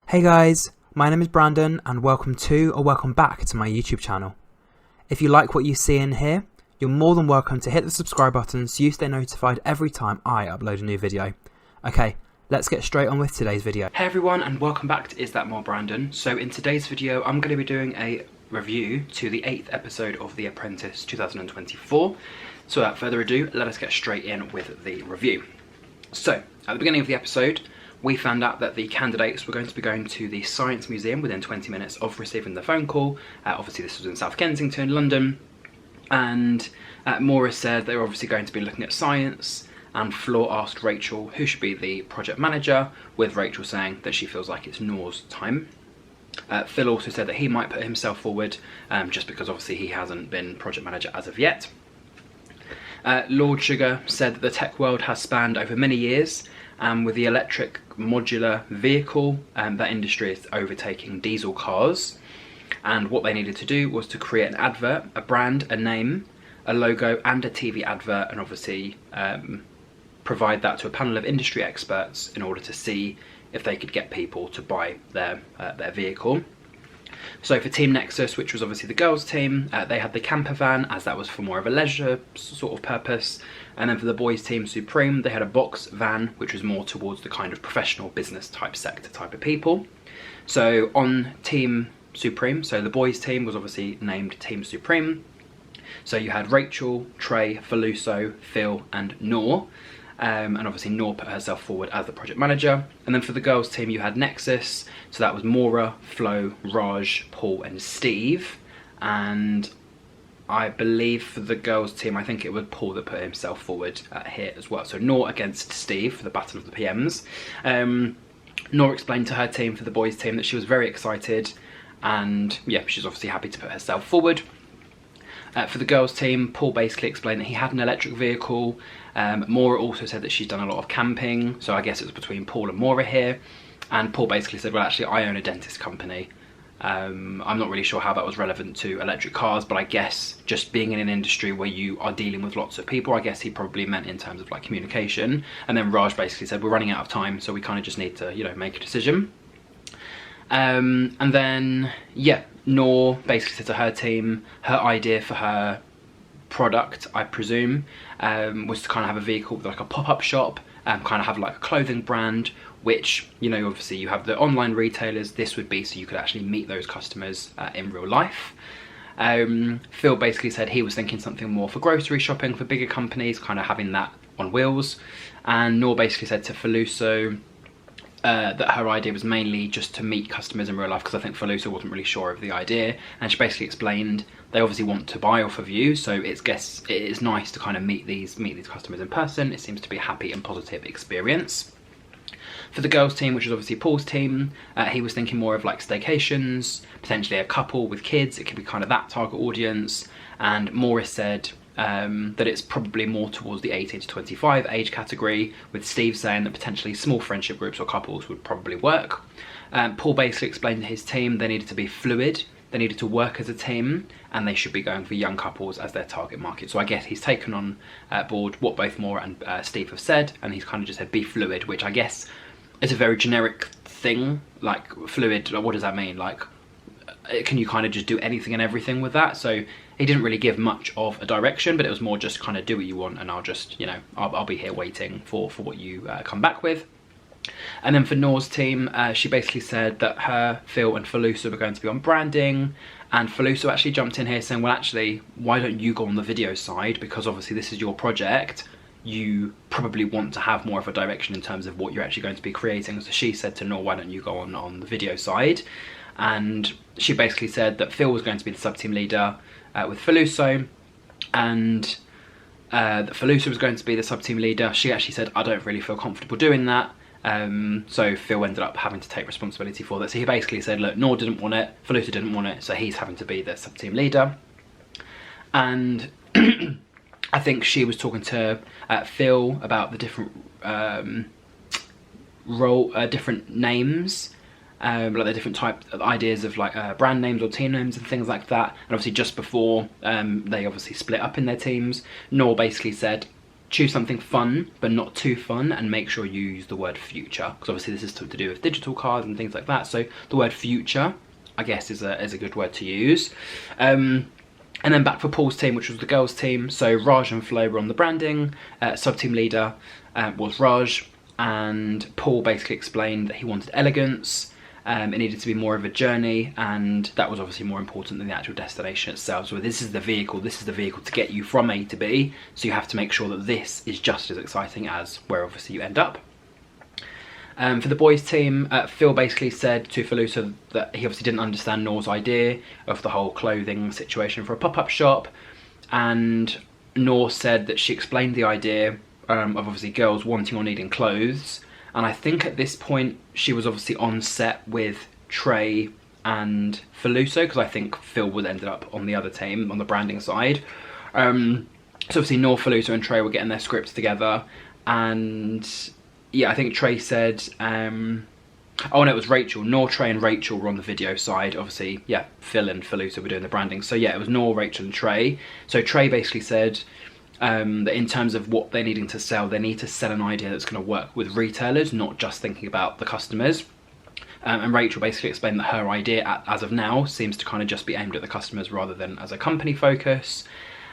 Hey guys, my name is Brandon and welcome to or welcome back to my YouTube channel. If you like what you see in here, you're more than welcome to hit the subscribe button so you stay notified every time I upload a new video. Okay, let's get straight on with today's video. Hey everyone and welcome back to Is That More Brandon. So in today's video I'm going to be doing a review to the 8th episode of The Apprentice 2024. So without further ado, let us get straight in with the review. So at the beginning of the episode, we found out that the candidates were going to be going to the Science Museum within 20 minutes of receiving the phone call. Obviously this was in South Kensington, London, and Maura said they were obviously going to be looking at science, and Flor asked Rachel who should be the project manager, with Rachel saying that she feels like it's Nor's time. Phil also said that he might put himself forward, just because obviously he hasn't been project manager as of yet. Lord Sugar said that the tech world has spanned over many years, and with the electric modular vehicle, that industry is overtaking diesel cars. And what they needed to do was to create an advert, a brand, a name, a logo and a TV advert, and obviously provide that to a panel of industry experts in order to see if they could get people to buy their vehicle. So for Team Nexus, which was obviously the girls' team, they had the camper van, as that was for more of a leisure sort of purpose. And then for the boys' team, Supreme, they had a box van, which was more towards the kind of professional business type sector type of people. So on Team Supreme, so the boys' team was obviously named Team Supreme. So you had Rachel, Trey, Faluso, Phil and Nor. And obviously Nor put herself forward as the project manager. And then for the girls' team, you had Nexus. So that was Maura, Flo, Raj, Paul and Steve. And I believe for the girls' team, I think it was Paul that put himself forward here as well. So Nor against Steve for the Battle of the PMs. Nor explained to her team for the boys' team that she was very excited. And yeah, she's obviously happy to put herself forward. For the girls' team, Paul basically explained that he had an electric vehicle. Maura also said that she's done a lot of camping, so I guess it was between Paul and Maura here. And Paul basically said, well actually I own a dentist company. I'm not really sure how that was relevant to electric cars, but I guess just being in an industry where you are dealing with lots of people, I guess he probably meant in terms of like communication. And then Raj basically said, we're running out of time, so we kind of just need to, you know, make a decision. And then, yeah, Nor basically said to her team, her idea for her product, I presume, was to kind of have a vehicle with like a pop-up shop, kind of have like a clothing brand, which, you know, obviously you have the online retailers, this would be so you could actually meet those customers in real life. Phil basically said he was thinking something more for grocery shopping, for bigger companies, kind of having that on wheels. And Nor basically said to Faluso, that her idea was mainly just to meet customers in real life, because I think Faluso wasn't really sure of the idea, and she basically explained they obviously want to buy off of you, so it is nice to kind of meet these customers in person. It seems to be a happy and positive experience. For the girls' team, which was obviously Paul's team, he was thinking more of like staycations, potentially a couple with kids. It could be kind of that target audience. And Morris said that it's probably more towards the 18 to 25 age category, with Steve saying that potentially small friendship groups or couples would probably work. Paul basically explained to his team they needed to be fluid, they needed to work as a team, and they should be going for young couples as their target market. So I guess he's taken on board what both Maura and Steve have said, and he's kind of just said be fluid, which I guess is a very generic thing. Like fluid, what does that mean? Like, can you kind of just do anything and everything with that? So he didn't really give much of a direction, but it was more just kind of do what you want, and I'll just, you know, I'll be here waiting for what you come back with. And then for Nor's team, she basically said that her, Phil and Faluso were going to be on branding, and Faluso actually jumped in here saying, well actually, why don't you go on the video side, because obviously this is your project, you probably want to have more of a direction in terms of what you're actually going to be creating. So she said to Nor, why don't you go on the video side? And she basically said that Phil was going to be the sub-team leader with Faluso, and that Faluso was going to be the sub-team leader. She actually said, I don't really feel comfortable doing that. So Phil ended up having to take responsibility for that. So he basically said, look, Nor didn't want it, Faluso didn't want it, so he's having to be the sub-team leader. And I think she was talking to Phil about the different different names, like the different type of ideas of like brand names or team names and things like that. And obviously just before they obviously split up in their teams, Nor basically said choose something fun, but not too fun, and make sure you use the word future, because obviously this is to do with digital cards and things like that. So the word future, I guess, is a good word to use. And then back for Paul's team, which was the girls' team. So Raj and Flo were on the branding. Sub-team leader was Raj, and Paul basically explained that he wanted elegance. It needed to be more of a journey, and that was obviously more important than the actual destination itself. So this is the vehicle to get you from A to B, so you have to make sure that this is just as exciting as where obviously you end up. For the boys team, Phil basically said to Falusa that he obviously didn't understand Noor's idea of the whole clothing situation for a pop-up shop, and Noor said that she explained the idea of obviously girls wanting or needing clothes, and I think at this point she was obviously on set with Trey and Falusa, because I think Phil would ended up on the other team, on the branding side. So obviously Noor, Falusa and Trey were getting their scripts together, and yeah, I think Trey said, oh no, it was Rachel. Noor, Trey and Rachel were on the video side. Obviously, yeah, Phil and Falusa were doing the branding. So yeah, it was Noor, Rachel and Trey. So Trey basically said that in terms of what they're needing to sell, they need to sell an idea that's going to work with retailers, not just thinking about the customers. And Rachel basically explained that her idea, as of now, seems to kind of just be aimed at the customers rather than as a company focus.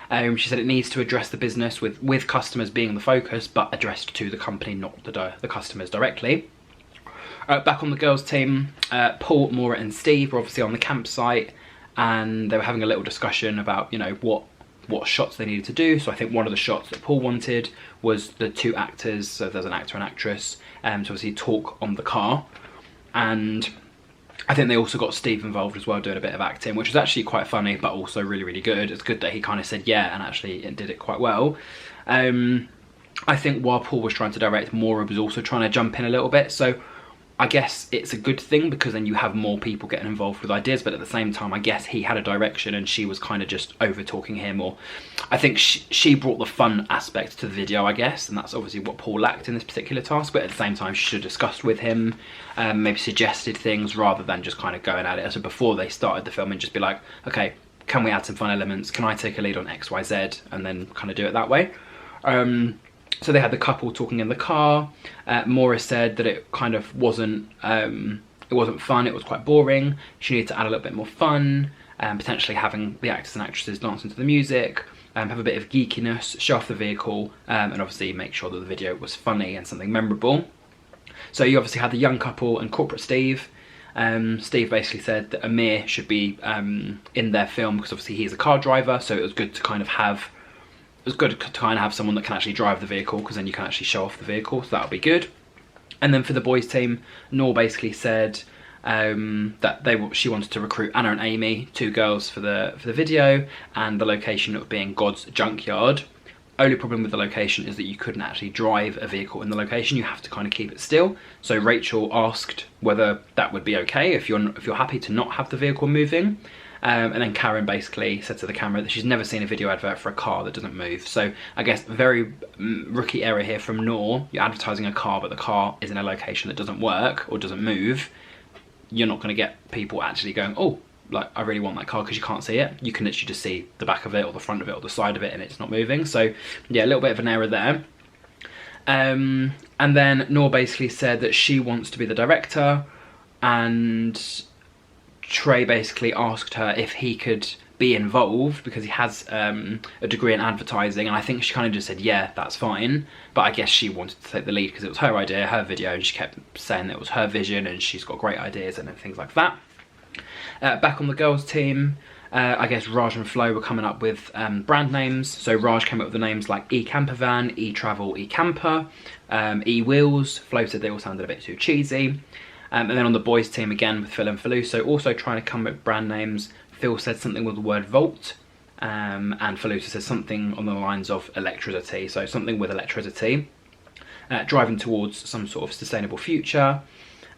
She said it needs to address the business with customers being the focus, but addressed to the company, not the customers directly. Back on the girls' team, Paul, Maura and Steve were obviously on the campsite, and they were having a little discussion about, you know, what shots they needed to do. So I think one of the shots that Paul wanted was the two actors, so there's an actor and actress, to obviously talk on the car. And I think they also got Steve involved as well, doing a bit of acting, which was actually quite funny, but also really, really good. It's good that he kind of said yeah, and actually it did it quite well. I think while Paul was trying to direct, Maura was also trying to jump in a little bit. So I guess it's a good thing, because then you have more people getting involved with ideas, but at the same time, I guess he had a direction and she was kind of just over talking him, or I think she brought the fun aspect to the video, I guess, and that's obviously what Paul lacked in this particular task. But at the same time, she should have discussed with him, maybe suggested things rather than just kind of going at it. So before they started the film, and just be like, okay, can we add some fun elements? Can I take a lead on X, Y, Z? And then kind of do it that way. So they had the couple talking in the car. Maura said that it kind of wasn't fun, it was quite boring. She needed to add a little bit more fun, potentially having the actors and actresses dancing to the music, have a bit of geekiness, show off the vehicle, and obviously make sure that the video was funny and something memorable. So you obviously had the young couple and corporate Steve. Steve basically said that Amir should be in their film, because obviously he's a car driver, so it was good to kind of have someone that can actually drive the vehicle, because then you can actually show off the vehicle, so that'll be good. And then for the boys team, Noor basically said that she wanted to recruit Anna and Amy, two girls for the video, and the location of being God's junkyard. Only problem with the location is that you couldn't actually drive a vehicle in the location. You have to kind of keep it still. So Rachel asked whether that would be okay if you're happy to not have the vehicle moving. And then Karen basically said to the camera that she's never seen a video advert for a car that doesn't move. So I guess very rookie error here from Noor. You're advertising a car, but the car is in a location that doesn't work or doesn't move. You're not going to get people actually going, oh, like, I really want that car, because you can't see it. You can literally just see the back of it or the front of it or the side of it, and it's not moving. So yeah, a little bit of an error there. And then Noor basically said that she wants to be the director, and Trey basically asked her if he could be involved because he has a degree in advertising, and I think she kind of just said yeah, that's fine, but I guess she wanted to take the lead because it was her idea, her video, and she kept saying that it was her vision and she's got great ideas and things like that. Back on the girls team, I guess Raj and Flo were coming up with brand names. So Raj came up with the names like E-Campervan, E-Travel, E-Camper, E-Wheels. Flo said they all sounded a bit too cheesy. And then on the boys team again with Phil and Falusa, also trying to come up with brand names. Phil said something with the word Volt, and Falusa said something on the lines of electricity, so something with electricity. Driving towards some sort of sustainable future.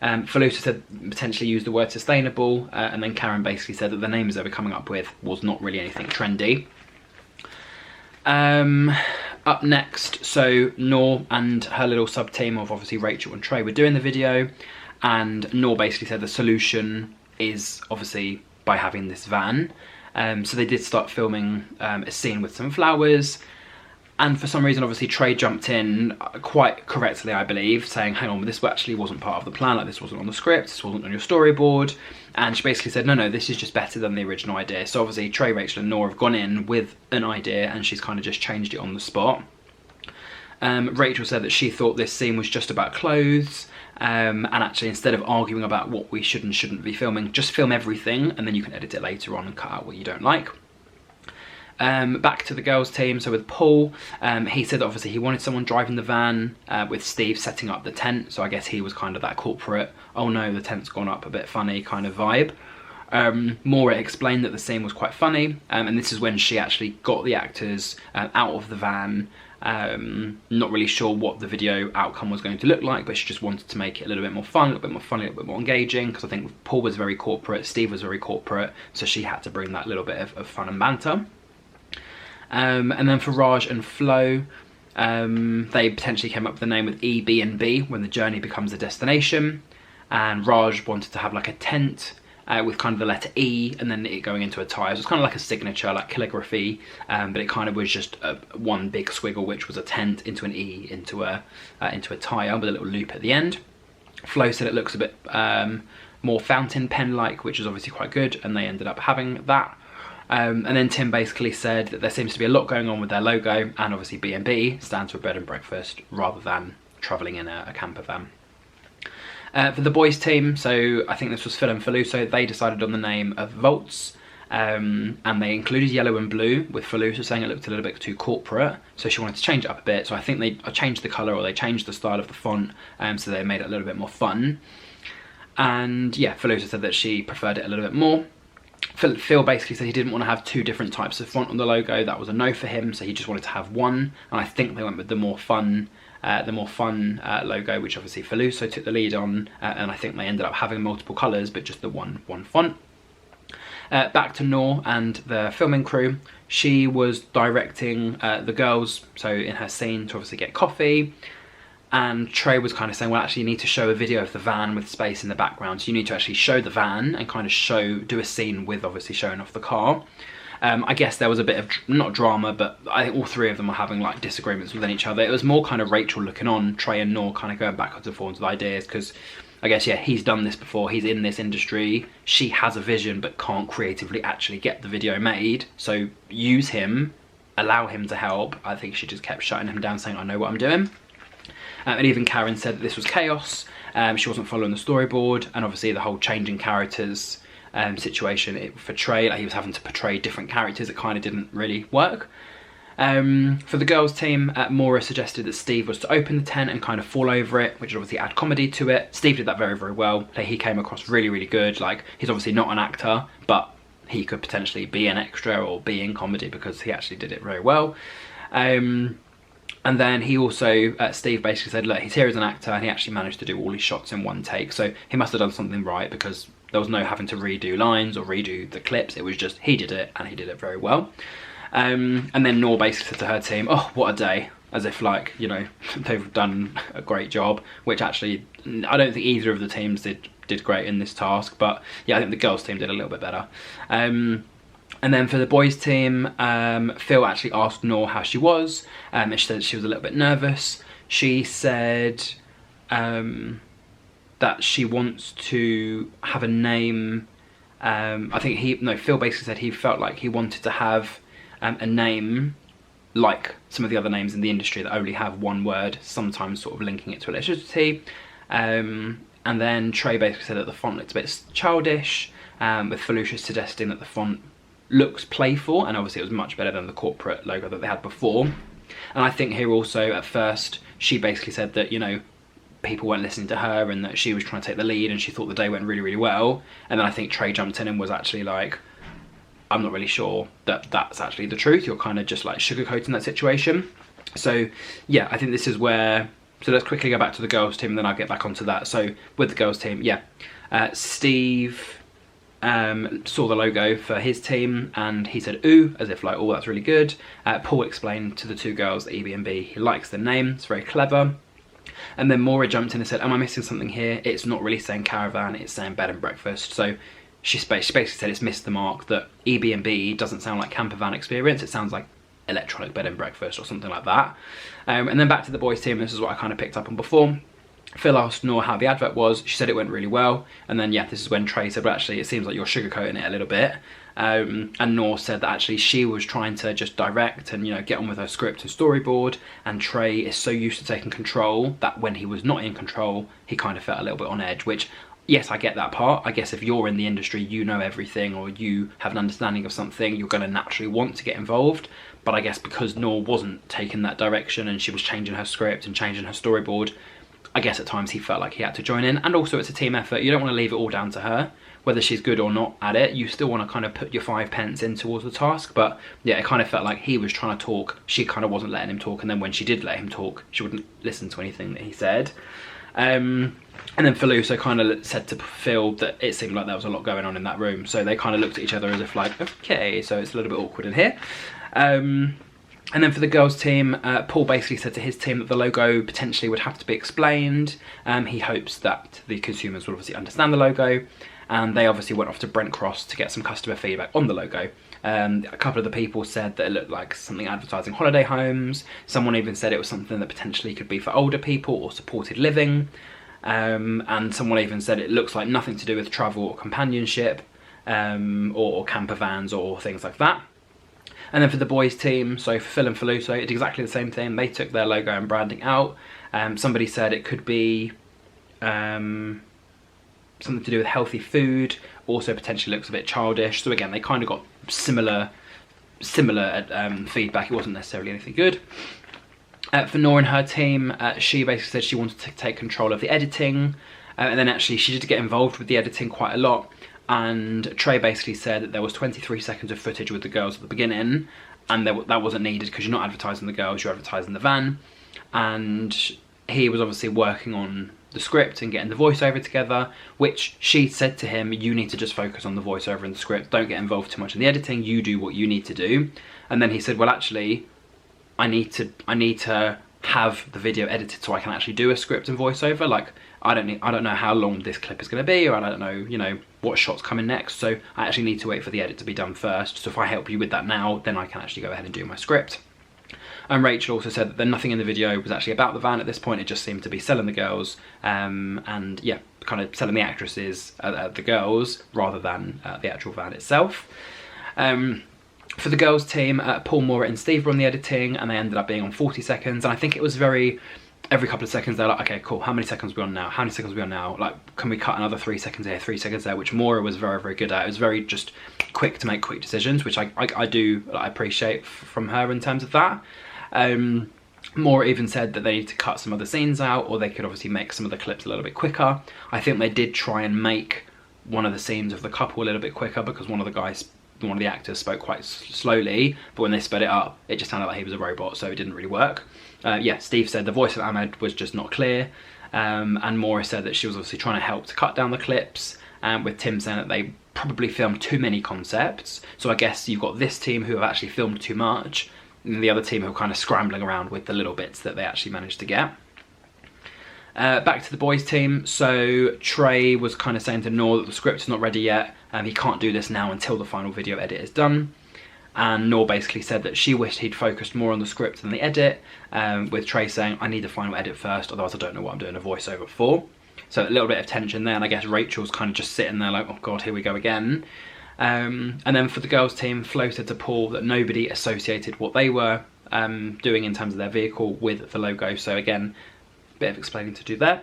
Falusa said potentially use the word sustainable, and then Karen basically said that the names they were coming up with was not really anything trendy. Up next, so Noor and her little sub-team of obviously Rachel and Trey were doing the video, and Noor basically said the solution is obviously by having this van. So they did start filming a scene with some flowers. And for some reason, obviously, Trey jumped in quite correctly, I believe, saying, hang on, this actually wasn't part of the plan, like this wasn't on the script, this wasn't on your storyboard. And she basically said, no, this is just better than the original idea. So obviously, Trey, Rachel and Noor have gone in with an idea and she's kind of just changed it on the spot. Rachel said that she thought this scene was just about clothes. And actually, instead of arguing about what we should and shouldn't be filming, just film everything and then you can edit it later on and cut out what you don't like. Back to the girls team, so with Paul, he said that obviously he wanted someone driving the van, with Steve setting up the tent, so I guess he was kind of that corporate, oh no, the tent's gone up a bit funny kind of vibe. Maura explained that the scene was quite funny, and this is when she actually got the actors out of the van, not really sure what the video outcome was going to look like, but she just wanted to make it a little bit more fun, a little bit more funny, a little bit more engaging, because I think Paul was very corporate, Steve was very corporate, so she had to bring that little bit of fun and banter. And then for Raj and Flo, they potentially came up with the name with E, B and B, when the journey becomes a destination. And Raj wanted to have like a tent with kind of the letter E and then it going into a tie. So it's kind of like a signature, like calligraphy, but it kind of was just one big squiggle, which was a tent into an E into a tire with a little loop at the end. Flo said it looks a bit more fountain pen-like, which is obviously quite good, and they ended up having that. And then Tim basically said that there seems to be a lot going on with their logo, and obviously B&B stands for bed and breakfast rather than travelling in a camper van. For the boys team, so I think this was Phil and Faluso, they decided on the name of Volts, and they included yellow and blue, with Faluso saying it looked a little bit too corporate, so she wanted to change it up a bit, so I think they changed the colour, or they changed the style of the font, so they made it a little bit more fun. And yeah, Faluso said that she preferred it a little bit more. Phil basically said he didn't want to have two different types of font on the logo. That was a no for him, so he just wanted to have one. And I think they went with the more fun logo, which obviously Faluso took the lead on. And I think they ended up having multiple colours, but just the one font. Back to Noor and the filming crew. She was directing the girls, so in her scene, to obviously get coffee. And Trey was kind of saying, well, actually you need to show a video of the van with space in the background. So you need to actually show the van and kind of do a scene with obviously showing off the car. I guess there was a bit of, not drama, but I think all three of them were having like disagreements with each other. It was more kind of Rachel looking on, Trey and Noor kind of going backwards and forwards with ideas, because I guess, yeah, he's done this before, he's in this industry, she has a vision but can't creatively actually get the video made. So use him, allow him to help. I think she just kept shutting him down, saying, I know what I'm doing. And even Karen said that this was chaos, she wasn't following the storyboard, and obviously the whole changing characters situation for Trey, like he was having to portray different characters, it kind of didn't really work. For the girls team, Maura suggested that Steve was to open the tent and kind of fall over it, which would obviously add comedy to it. Steve did that very, very well. He came across really, really good. Like, he's obviously not an actor, but he could potentially be an extra or be in comedy because he actually did it very well. And then he also, Steve basically said, look, he's here as an actor and he actually managed to do all his shots in one take. So he must have done something right, because there was no having to redo lines or redo the clips. It was just, he did it and he did it very well. And then Noor basically said to her team, oh, what a day. As if like, you know, they've done a great job, which actually, I don't think either of the teams did great in this task. But yeah, I think the girls team did a little bit better. And then for the boys team, Phil actually asked Noor how she was, and she said she was a little bit nervous. She said that she wants to have a name. I think Phil basically said he felt like he wanted to have a name like some of the other names in the industry that only have one word, sometimes sort of linking it to electricity. And then Trey basically said that the font looked a bit childish, with Felicia suggesting that the font looks playful, and obviously it was much better than the corporate logo that they had before. And I think here also, at first, she basically said that, you know, people weren't listening to her and that she was trying to take the lead and she thought the day went really, really well. And then I think Trey jumped in and was actually like, I'm not really sure that that's actually the truth. You're kind of just like sugarcoating that situation. So yeah, I think this is where, so let's quickly go back to the girls team and then I'll get back onto that. So with the girls team, yeah, Steve saw the logo for his team and he said ooh, as if like, oh, that's really good. Paul explained to the two girls at EB&B he likes the name, it's very clever. And then Maura jumped in and said, am I missing something here? It's not really saying caravan, it's saying bed and breakfast. So she basically said it's missed the mark, that EB&B doesn't sound like camper van experience, it sounds like electronic bed and breakfast or something like that. And then back to the boys team, this is what I kind of picked up on before. Phil asked Noor how the advert was. She said it went really well. And then, yeah, this is when Trey said, well, actually, it seems like you're sugarcoating it a little bit. And Noor said that actually she was trying to just direct and, you know, get on with her script and storyboard. And Trey is so used to taking control that when he was not in control, he kind of felt a little bit on edge, which, yes, I get that part. I guess if you're in the industry, you know everything, or you have an understanding of something, you're going to naturally want to get involved. But I guess because Noor wasn't taking that direction and she was changing her script and changing her storyboard, I guess at times he felt like he had to join in. And also it's a team effort. You don't want to leave it all down to her. Whether she's good or not at it, you still want to kind of put your 5 pence in towards the task. But yeah, it kind of felt like he was trying to talk. She kind of wasn't letting him talk. And then when she did let him talk, she wouldn't listen to anything that he said. And then Faluso kind of said to Phil that it seemed like there was a lot going on in that room. So they kind of looked at each other as if like, okay, so it's a little bit awkward in here. And then for the girls team, Paul basically said to his team that the logo potentially would have to be explained. He hopes that the consumers will obviously understand the logo. And they obviously went off to Brent Cross to get some customer feedback on the logo. A couple of the people said that it looked like something advertising holiday homes. Someone even said it was something that potentially could be for older people or supported living. And someone even said it looks like nothing to do with travel or companionship, or camper vans or things like that. And then for the boys team, so for Phil and Faluso, it's exactly the same thing. They took their logo and branding out. Somebody said it could be something to do with healthy food, also potentially looks a bit childish. So again, they kind of got similar feedback. It wasn't necessarily anything good. For Noor and her team, she basically said she wanted to take control of the editing, and then actually she did get involved with the editing quite a lot. And Trey basically said that there was 23 seconds of footage with the girls at the beginning, and that wasn't needed because you're not advertising the girls, you're advertising the van. And he was obviously working on the script and getting the voiceover together, which she said to him, you need to just focus on the voiceover and the script, don't get involved too much in the editing, you do what you need to do. And then he said, well, actually, I need to have the video edited so I can actually do a script and voiceover. Like, I don't know how long this clip is going to be, or I don't know, you know, what shot's coming next. So I actually need to wait for the edit to be done first. So if I help you with that now, then I can actually go ahead and do my script. And Rachel also said that nothing in the video was actually about the van at this point. It just seemed to be selling the girls, and yeah, kind of selling the actresses, the girls, rather than the actual van itself. For the girls team, Paul, Maura and Steve were on the editing, and they ended up being on 40 seconds. And I think it was every couple of seconds they're like, okay, cool, how many seconds are we on now? How many seconds are we on now? Like, can we cut another 3 seconds here, 3 seconds there? Which Maura was very, very good at. It was very just quick to make quick decisions, which I appreciate from her in terms of that. Maura even said that they need to cut some other scenes out, or they could obviously make some of the clips a little bit quicker. I think they did try and make one of the scenes of the couple a little bit quicker, because one of the actors spoke quite slowly, but when they sped it up, it just sounded like he was a robot, so it didn't really work. Yeah, Steve said the voice of Ahmed was just not clear, and Maura said that she was obviously trying to help to cut down the clips, with Tim saying that they probably filmed too many concepts. So I guess you've got this team who have actually filmed too much, and the other team who are kind of scrambling around with the little bits that they actually managed to get. Back to the boys team, so Trey was kind of saying to Noor that the script is not ready yet, and he can't do this now until the final video edit is done. And Noor basically said that she wished he'd focused more on the script than the edit, with Trey saying, I need the final edit first, otherwise I don't know what I'm doing a voiceover for. So a little bit of tension there, and I guess Rachel's kind of just sitting there like, oh god, here we go again. And then for the girls team, Flo said to Paul that nobody associated what they were doing in terms of their vehicle with the logo, so again, bit of explaining to do there.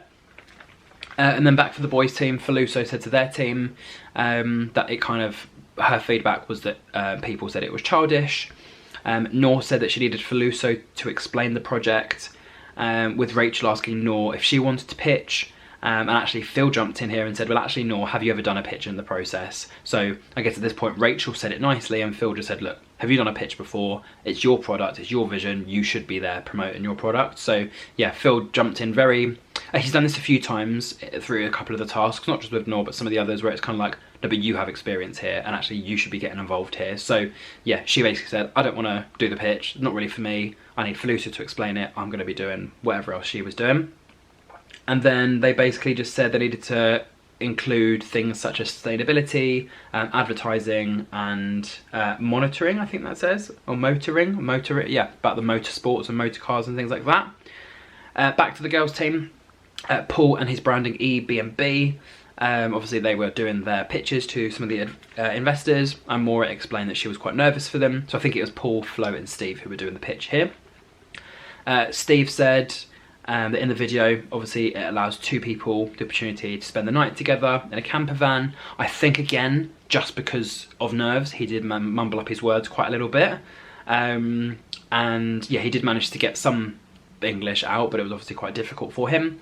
And then back for the boys team, Faluso said to their team that it kind of, her feedback was that people said it was childish. Noor said that she needed Faluso to explain the project, with Rachel asking Noor if she wanted to pitch. And actually Phil jumped in here and said, well, actually, Noor, have you ever done a pitch in the process? So I guess at this point, Rachel said it nicely, and Phil just said, look, have you done a pitch before? It's your product, it's your vision, you should be there promoting your product. So yeah, Phil jumped in very, he's done this a few times through a couple of the tasks, not just with Noor, but some of the others, where it's kind of like, no, but you have experience here, and actually you should be getting involved here. So yeah, she basically said, I don't want to do the pitch, not really for me, I need Faluso to explain it, I'm going to be doing whatever else she was doing. And then they basically just said they needed to include things such as sustainability, advertising, and monitoring, I think that says, or motoring, yeah, about the motorsports and motor cars and things like that. Back to the girls team, Paul and his branding E, B and B. Obviously they were doing their pitches to some of the investors, and Maura explained that she was quite nervous for them. So I think it was Paul, Flo and Steve who were doing the pitch here. Steve said that in the video, obviously it allows two people the opportunity to spend the night together in a camper van. I think again, just because of nerves, he did mumble up his words quite a little bit. And yeah, he did manage to get some English out, but it was obviously quite difficult for him.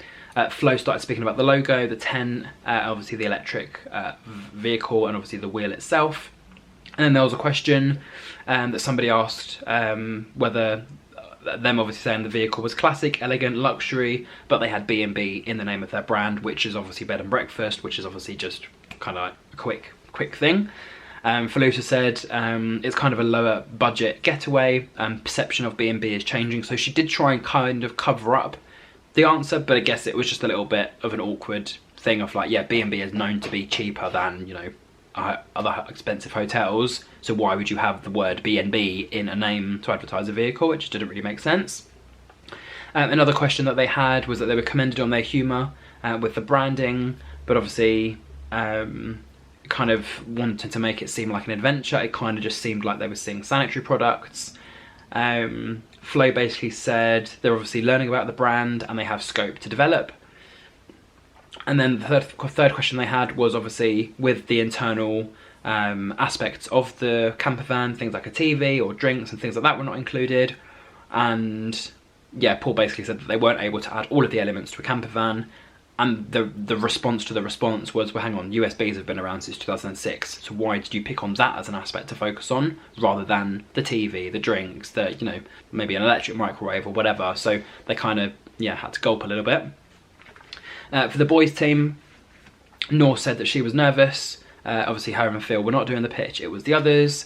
Flo started speaking about the logo, the 10, obviously the electric vehicle, and obviously the wheel itself. And then there was a question that somebody asked whether them obviously saying the vehicle was classic, elegant, luxury, but they had B&B in the name of their brand, which is obviously bed and breakfast, which is obviously just kind of like a quick thing. Falusa said it's kind of a lower budget getaway, perception of B&B is changing, so she did try and kind of cover up the answer, but I guess it was just a little bit of an awkward thing of like, yeah, B&B is known to be cheaper than, you know, other expensive hotels, so why would you have the word B&B in a name to advertise a vehicle? It just didn't really make sense. Another question that they had was that they were commended on their humour with the branding, but obviously kind of wanted to make it seem like an adventure. It kind of just seemed like they were seeing sanitary products. Flo basically said they're obviously learning about the brand and they have scope to develop. And then the third question they had was obviously with the internal aspects of the camper van, things like a TV or drinks and things like that were not included. And yeah, Paul basically said that they weren't able to add all of the elements to a camper van. And the response to the response was, well, hang on, USBs have been around since 2006, so why did you pick on that as an aspect to focus on, rather than the TV, the drinks, the, you know, maybe an electric microwave or whatever? So they kind of, yeah, had to gulp a little bit. For the boys team, Nor said that she was nervous. Obviously, Harry and Phil were not doing the pitch, it was the others.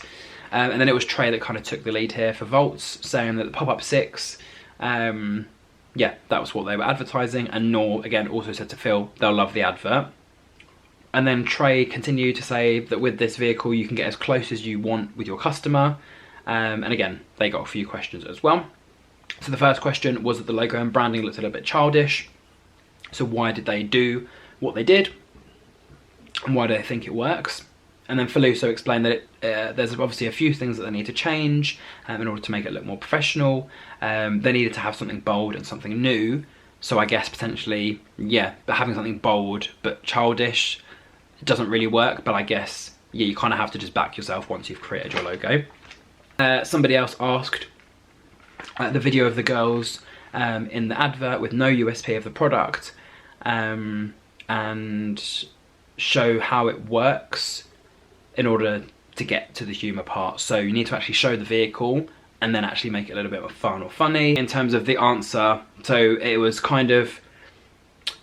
And then it was Trey that kind of took the lead here for Volts, saying that the pop-up 6, yeah, that was what they were advertising, and Nor, again, also said to Phil, they'll love the advert. And then Trey continued to say that with this vehicle, you can get as close as you want with your customer. And again, they got a few questions as well. So the first question was that the logo and branding looked a little bit childish. So why did they do what they did? And why do they think it works? And then Faluso explained that there's obviously a few things that they need to change in order to make it look more professional. They needed to have something bold and something new. So I guess potentially, yeah, but having something bold but childish doesn't really work. But I guess, yeah, you kind of have to just back yourself once you've created your logo. Somebody else asked the video of the girls in the advert with no USP of the product and show how it works in order to get to the humour part. So you need to actually show the vehicle and then actually make it a little bit more fun or funny. In terms of the answer, so it was kind of,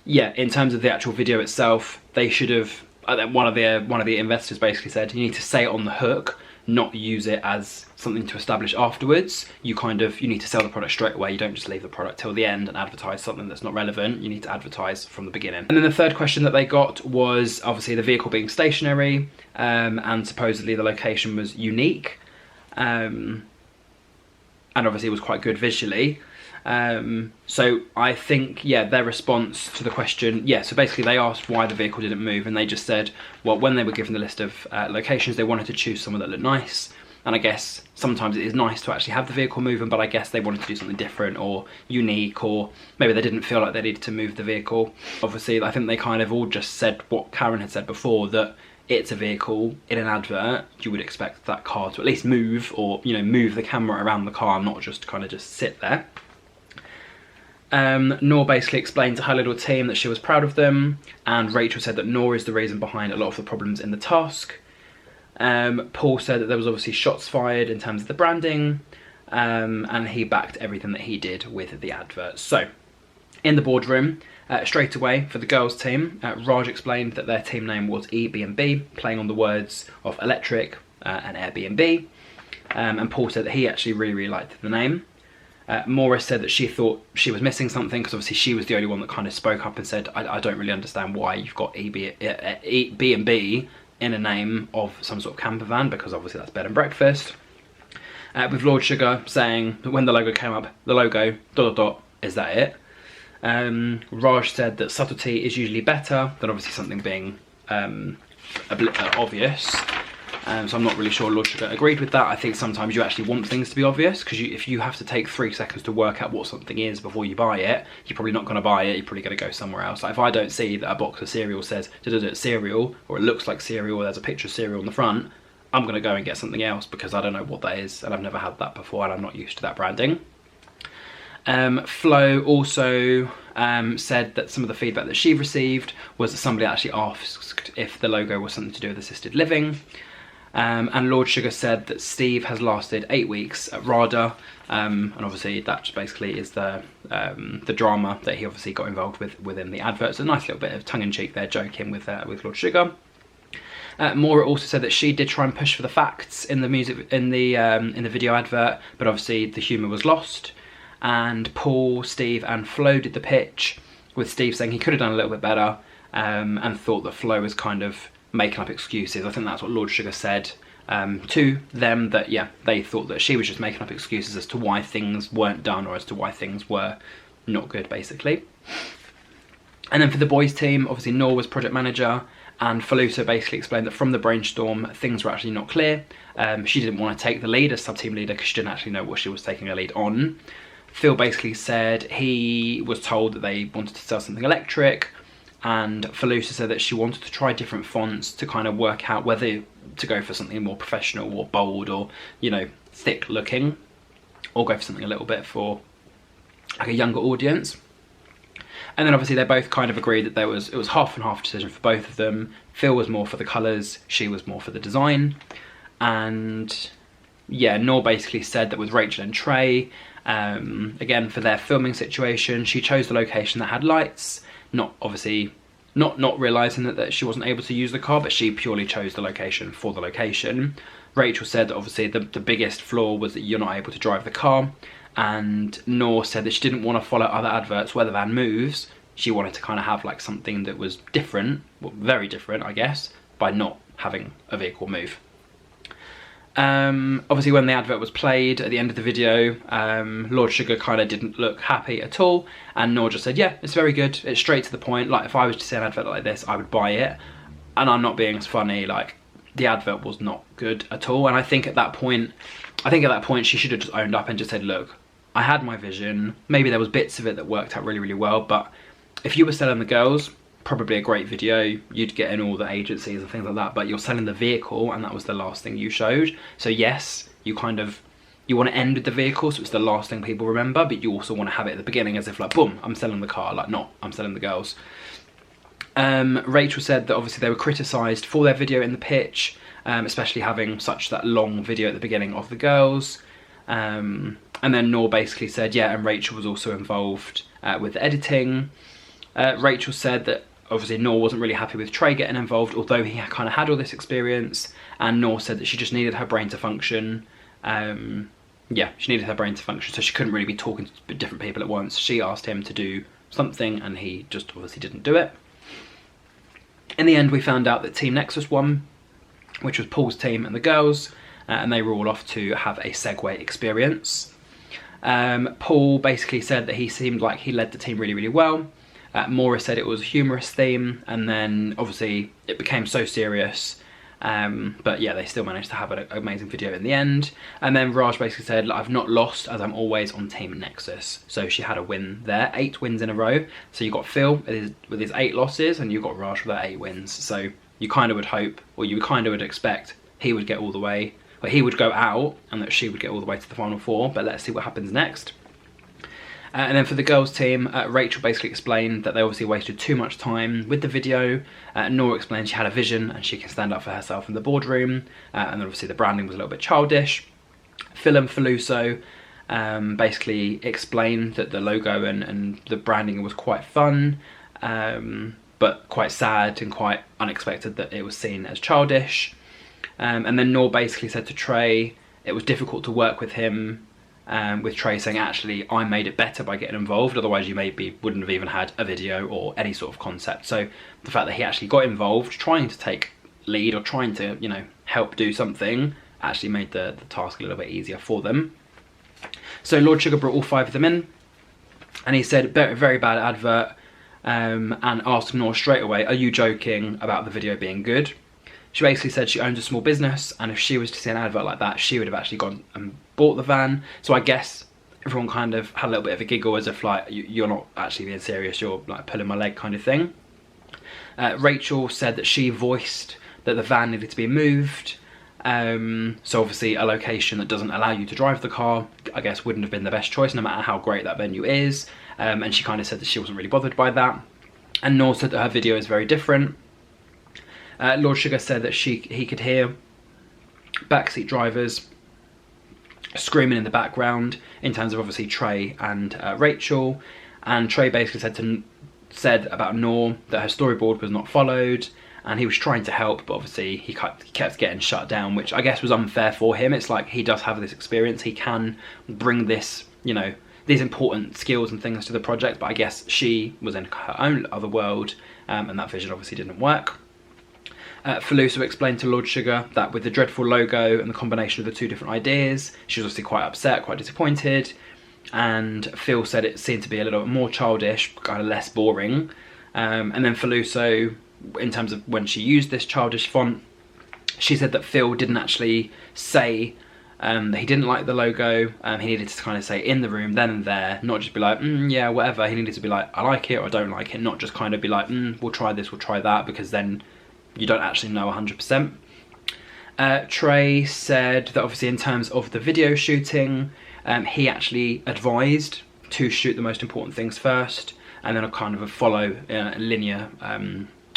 yeah, in terms of the actual video itself, they should have, one of the investors basically said, you need to say it on the hook, not use it as something to establish afterwards. You need to sell the product straight away. You don't just leave the product till the end and advertise something that's not relevant. You need to advertise from the beginning. And then the third question that they got was obviously the vehicle being stationary, and supposedly the location was unique, and obviously it was quite good visually. So I think, yeah, their response to the question, yeah, so basically they asked why the vehicle didn't move, and they just said, well, when they were given the list of locations, they wanted to choose someone that looked nice. And I guess sometimes it is nice to actually have the vehicle moving, but I guess they wanted to do something different or unique, or maybe they didn't feel like they needed to move the vehicle. Obviously, I think they kind of all just said what Karen had said before, that it's a vehicle in an advert. You would expect that car to at least move, or, you know, move the camera around the car, not just kind of just sit there. Nor basically explained to her little team that she was proud of them, and Rachel said that Nor is the reason behind a lot of the problems in the task. Paul said that there was obviously shots fired in terms of the branding, and he backed everything that he did with the advert. So, in the boardroom, straight away for the girls team, Raj explained that their team name was EB&B, playing on the words of electric and Airbnb, and Paul said that he actually really liked the name. Morris said that she thought she was missing something because obviously she was the only one that kind of spoke up and said, I don't really understand why you've got B&B in a name of some sort of camper van, because obviously that's bed and breakfast. With Lord Sugar saying that when the logo came up, the logo, ... is that it? Raj said that subtlety is usually better than obviously something being obvious. So I'm not really sure Lord Sugar agreed with that. I think sometimes you actually want things to be obvious, because if you have to take 3 seconds to work out what something is before you buy it, you're probably not going to buy it, you're probably going to go somewhere else. Like if I don't see that a box of cereal says cereal, or it looks like cereal, or there's a picture of cereal on the front, I'm going to go and get something else because I don't know what that is and I've never had that before and I'm not used to that branding. Flo also said that some of the feedback that she received was that somebody actually asked if the logo was something to do with assisted living. And Lord Sugar said that Steve has lasted 8 weeks at RADA, and obviously that basically is the drama that he obviously got involved with within the advert. So a nice little bit of tongue-in-cheek there, joking with Lord Sugar. Maura also said that she did try and push for the facts in the video advert, but obviously the humour was lost. And Paul, Steve, and Flo did the pitch, with Steve saying he could have done a little bit better, and thought that Flo was kind of making up excuses. I think that's what Lord Sugar said to them, that yeah, they thought that she was just making up excuses as to why things weren't done, or as to why things were not good, basically. And then for the boys team, obviously Noor was project manager, and Falusa basically explained that from the brainstorm, things were actually not clear. She didn't want to take the lead as sub-team leader because she didn't actually know what she was taking a lead on. Phil basically said he was told that they wanted to sell something electric, and Falusa said that she wanted to try different fonts to kind of work out whether to go for something more professional or bold or, you know, thick looking, or go for something a little bit for like a younger audience. And then obviously they both kind of agreed that it was half and half decision for both of them. Phil was more for the colours, she was more for the design. And yeah, Noor basically said that with Rachel and Trey, again for their filming situation, she chose the location that had lights, not realising that she wasn't able to use the car, but she purely chose the location for the location. Rachel said that obviously the biggest flaw was that you're not able to drive the car. And Noor said that she didn't want to follow other adverts where the van moves. She wanted to kind of have like something that was different, well, very different I guess, by not having a vehicle move. Obviously when the advert was played at the end of the video, Lord Sugar kind of didn't look happy at all, and Noor just said, yeah, it's very good, it's straight to the point, like if I was to see an advert like this I would buy it. And I'm not being as funny, like the advert was not good at all. And I think at that point she should have just owned up and just said, look, I had my vision, maybe there was bits of it that worked out really, really well, but if you were selling the girls, probably a great video, you'd get in all the agencies and things like that, but you're selling the vehicle and that was the last thing you showed. So yes, you want to end with the vehicle, so it's the last thing people remember, but you also want to have it at the beginning as if like, boom, I'm selling the car, like not, I'm selling the girls. Rachel said that obviously they were criticised for their video in the pitch, especially having that long video at the beginning of the girls. And then Noor basically said, yeah, and Rachel was also involved with the editing. Rachel said that obviously Noor wasn't really happy with Trey getting involved, although he kind of had all this experience, and Noor said that she just needed her brain to function. Yeah, she needed her brain to function, so she couldn't really be talking to different people at once. She asked him to do something and he just obviously didn't do it. In the end, we found out that Team Nexus won, which was Paul's team and the girls, and they were all off to have a Segway experience. Paul basically said that he seemed like he led the team really, really well. Maura said it was a humorous theme, and then obviously it became so serious. But yeah, they still managed to have an amazing video in the end. And then Raj basically said, I've not lost as I'm always on Team Nexus. So she had a win there, 8 wins in a row. So you got Phil with his 8 losses, and you got Raj with 8 wins. So you kind of would hope, or you kind of would expect he would get all the way, or he would go out and that she would get all the way to the final 4, but let's see what happens next. And then for the girls team, Rachel basically explained that they obviously wasted too much time with the video. Noor explained she had a vision and she can stand up for herself in the boardroom. And then obviously the branding was a little bit childish. Phil and Faluso basically explained that the logo and the branding was quite fun, but quite sad and quite unexpected that it was seen as childish. And then Noor basically said to Trey it was difficult to work with him with Trey saying, actually, I made it better by getting involved, otherwise you maybe wouldn't have even had a video or any sort of concept. So the fact that he actually got involved, trying to take lead or trying to, you know, help do something, actually made the task a little bit easier for them. So Lord Sugar brought all 5 of them in, and he said, very, very bad advert, and asked Noor straight away, are you joking about the video being good? She basically said she owns a small business, and if she was to see an advert like that, she would have actually gone and bought the van. So I guess everyone kind of had a little bit of a giggle, as if like, you're not actually being serious, you're like pulling my leg kind of thing. Rachel said that she voiced that the van needed to be moved. So obviously a location that doesn't allow you to drive the car, I guess, wouldn't have been the best choice, no matter how great that venue is. And she kind of said that she wasn't really bothered by that. And Noor said that her video is very different. Lord Sugar said that he could hear backseat drivers screaming in the background, in terms of obviously Trey and Rachel. And Trey basically said about Noor that her storyboard was not followed, and he was trying to help, but obviously he kept getting shut down, which I guess was unfair for him. It's like, he does have this experience, he can bring this, you know, these important skills and things to the project, but I guess she was in her own other world, and that vision obviously didn't work. Falusa explained to Lord Sugar that with the dreadful logo and the combination of the 2 different ideas, she was obviously quite upset, quite disappointed, and Phil said it seemed to be a little bit more childish, kind of less boring. And then Falusa, in terms of when she used this childish font, she said that Phil didn't actually say that he didn't like the logo. He needed to kind of say in the room, then and there, not just be like, yeah, whatever. He needed to be like, I like it or I don't like it, not just kind of be like, we'll try this, we'll try that, because then you don't actually know 100%. Trey said that obviously in terms of the video shooting, he actually advised to shoot the most important things first, and then a kind of a follow linear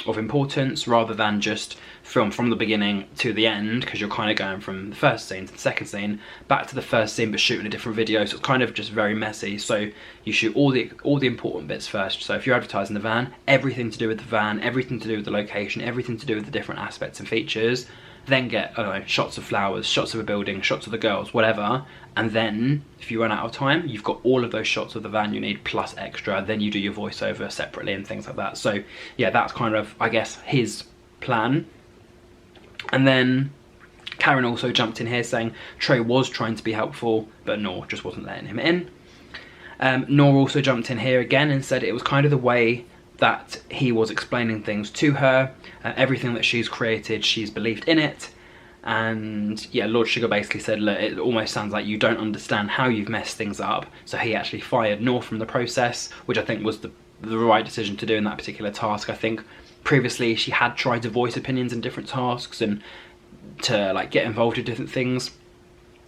of importance, rather than just film from the beginning to the end, because you're kind of going from the first scene to the second scene back to the first scene but shooting a different video, so it's kind of just very messy. So you shoot all the important bits first. So if you're advertising the van, everything to do with the van, everything to do with the location, everything to do with the different aspects and features, then get, I don't know, shots of flowers, shots of a building, shots of the girls, whatever, and then if you run out of time, you've got all of those shots of the van you need plus extra, then you do your voiceover separately and things like that. So yeah, that's kind of, I guess, his plan. And then Karen also jumped in here saying Trey was trying to be helpful, but Noor just wasn't letting him in. Noor also jumped in here again and said it was kind of the way that he was explaining things to her. Everything that she's created, she's believed in it. And yeah, Lord Sugar basically said, look, it almost sounds like you don't understand how you've messed things up. So he actually fired Noor from the process, which I think was the right decision to do in that particular task. I think previously she had tried to voice opinions in different tasks and to like get involved in different things,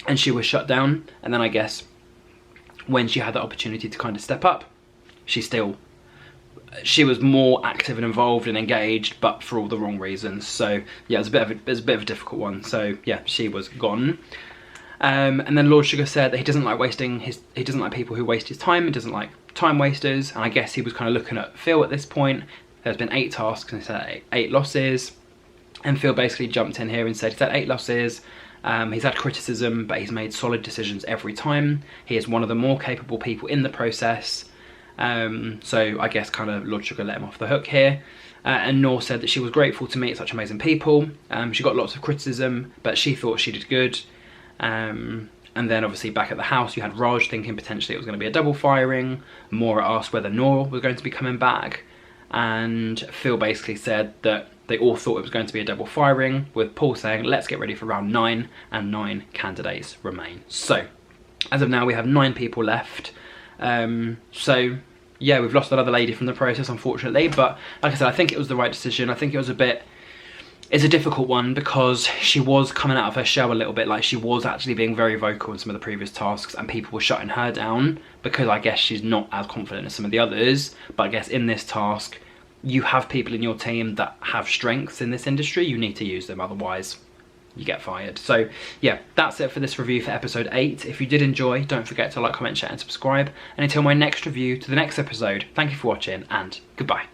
and she was shut down. And then I guess when she had the opportunity to kind of step up, she was more active and involved and engaged, but for all the wrong reasons. So yeah, it was a bit of a difficult one. So yeah, she was gone. And then Lord Sugar said that he doesn't like people who waste his time, and doesn't like time wasters. And I guess he was kind of looking at Phil at this point. There's been 8 tasks and he's had 8 losses. And Phil basically jumped in here and said he's had 8 losses. He's had criticism, but he's made solid decisions every time. He is one of the more capable people in the process. So I guess kind of Lord Sugar let him off the hook here. And Noor said that she was grateful to meet such amazing people. She got lots of criticism, but she thought she did good. And then obviously back at the house, you had Raj thinking potentially it was going to be a double firing. Maura asked whether Noor was going to be coming back. And Phil basically said that they all thought it was going to be a double firing, with Paul saying, let's get ready for round 9, and 9 candidates remain. So as of now, we have 9 people left. So yeah, we've lost another lady from the process, unfortunately, but like I said, I think it was the right decision. I think it was it's a difficult one because she was coming out of her shell a little bit. Like, she was actually being very vocal in some of the previous tasks, and people were shutting her down because I guess she's not as confident as some of the others. But I guess in this task, you have people in your team that have strengths in this industry. You need to use them, otherwise you get fired. So yeah, that's it for this review for episode 8. If you did enjoy, don't forget to like, comment, share and subscribe. And until my next review to the next episode, thank you for watching and goodbye.